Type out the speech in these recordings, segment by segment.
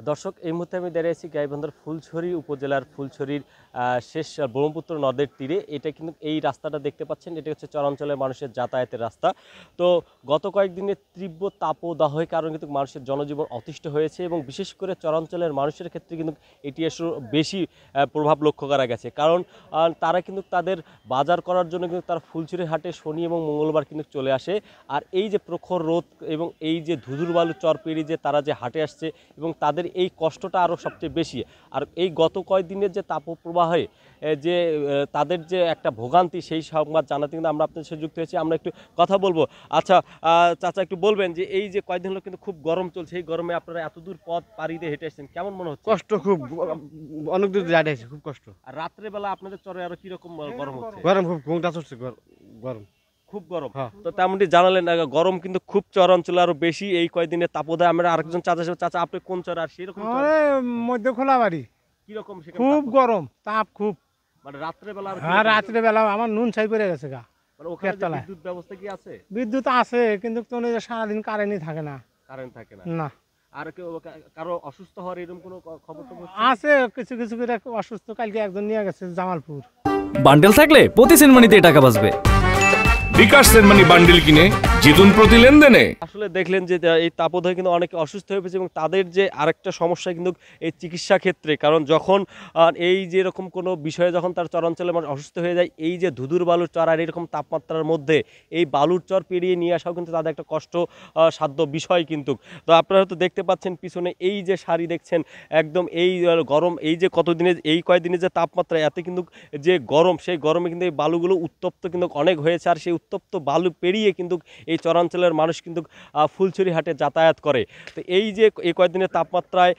দর্শক, এই মুহূর্তে আমি দাঁড়িয়ে আছি গাইবান্ধার ফুলছড়ি উপজেলার ফুলছড়ির শেষ ব্রহ্মপুত্র নদের তীরে। এটা কিন্তু এই রাস্তাটা দেখতে পাচ্ছেন, এটা হচ্ছে চরাঞ্চলের মানুষের যাতায়াতের রাস্তা। তো গত কয়েকদিনের তীব্র তাপদাহের কারণে কিন্তু মানুষের জনজীবন অতিষ্ঠ হয়েছে এবং বিশেষ করে চরাঞ্চলের মানুষের ক্ষেত্রে কিন্তু এটি আসলে বেশি প্রভাব লক্ষ্য করা গেছে। কারণ তারা কিন্তু তাদের বাজার করার জন্য কিন্তু তারা ফুলছড়ি হাটে শনি এবং মঙ্গলবার কিন্তু চলে আসে। আর এই যে প্রখর রোদ এবং এই যে ধুধুর বালু চর পেরিয়ে যে তারা যে হাটে আসছে এবং তাদের এই কষ্টটা আরও সবচেয়ে বেশি। আর এই গত কয়েকদিনের যে তাপপ্রবাহে যে তাদের যে একটা ভোগান্তি, সেই সংবাদ জানাতে কিন্তু আমরা আপনাদের সাথে যুক্ত হয়েছি। আমরা একটু কথা বলবো। আচ্ছা চাচা, একটু বলবেন যে এই যে কয়েকদিন হলো কিন্তু খুব গরম চলছে, এই গরমে আপনারা এত দূর পথ পাড়ি দিয়ে হেঁটে এসেছেন, কেমন মনে হচ্ছে? কষ্ট খুব, অনেক দূর হেঁটে আসছি, খুব কষ্ট। আর রাত্রেবেলা আপনাদের চরে আরো কিরকম গরম হচ্ছে? গরম খুব, ঘুমটা চলছে, গরম খুব গরম। তো তেমনটি জানালেন, গরম কিন্তু খুব চরাঞ্চলে আরো বেশি এই কয়েকদিনের তাপদায়। আমরা আরেকজন চাচা, আপনি কোন চর? আর সেরকম মধ্যে খোলা বাড়ি, কিরকম খুব গরম, তাপ খুব। মানে রাত্রেবেলা? হ্যাঁ, রাত্রেবেলা আমার নুন ছাই পড়ে গেছে গা। মানে ওখানে বিদ্যুৎ ব্যবস্থা কি আছে? বিদ্যুৎ আছে, কিন্তু সারাদিন কারেন্টই থাকে না। কারেন্ট থাকে না? না। আর কারো অসুস্থ হওয়ার এরকম কোনো খবর তো আছে? কিছু কিছু করে অসুস্থ, কালকে একজন নিয়ে গেছে জামালপুর। বান্ডেল থাকলে প্রতি সেনমানিতে টাকা বাঁচবে। বিকাশ সেনমানি বান্ডেল কিনে জিতুন প্রতি লেনদেনে। আসলে দেখলেন যে এই তাপদাহে কিন্তু অনেকে অসুস্থ হয়ে পড়েছে এবং তাদের যে আরেকটা সমস্যা কিন্তু এই চিকিৎসা ক্ষেত্রে। কারণ যখন এই যে এরকম কোনো বিষয়ে যখন তার চরাঞ্চলে মানুষ অসুস্থ হয়ে যায়, এই যে ধুধুর বালুর চর আর এরকম তাপমাত্রার মধ্যে এই বালুর চর পেরিয়ে নিয়ে আসাও কিন্তু তাদের একটা কষ্ট সাধ্য বিষয় কিন্তু। তো আপনারা হয়তো দেখতে পাচ্ছেন পিছনে এই যে শাড়ি দেখছেন, একদম এই গরম, এই যে কতদিনের এই কয়েকদিনের যে তাপমাত্রা, এতে কিন্তু যে গরম, সেই গরমে কিন্তু এই বালুগুলো উত্তপ্ত কিন্তু অনেক হয়েছে। আর সেই উত্তপ্ত বালু পেরিয়ে কিন্তু এই চরাঞ্চলের মানুষ কিন্তু ফুলছড়ি হাটে যাতায়াত করে। তো এই যে এই কয়েকদিনের তাপমাত্রায়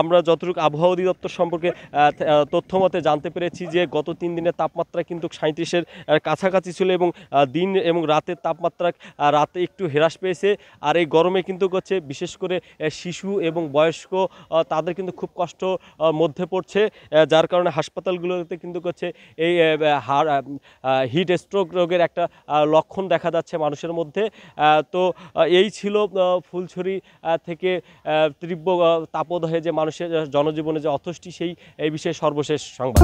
আমরা যতটুকু আবহাওয়া অধিদপ্তর সম্পর্কে তথ্য মতে জানতে পেরেছি যে গত 3 দিনের তাপমাত্রা কিন্তু 37-এর কাছাকাছি ছিল এবং দিন এবং রাতের তাপমাত্রা রাতে একটু হ্রাস পেয়েছে। আর এই গরমে কিন্তু হচ্ছে বিশেষ করে শিশু এবং বয়স্ক তাদের কিন্তু খুব কষ্ট মধ্যে পড়ছে, যার কারণে হাসপাতালগুলোতে কিন্তু হচ্ছে এই হিট স্ট্রোক রোগের একটা লক্ষণ দেখা যাচ্ছে মানুষের মধ্যে। তো এই ছিল ফুলছড়ি থেকে তীব্র তাপদাহে যে মানুষের জনজীবনে যে অতষ্টি, সেই এই বিষয়ে সর্বশেষ সংবাদ।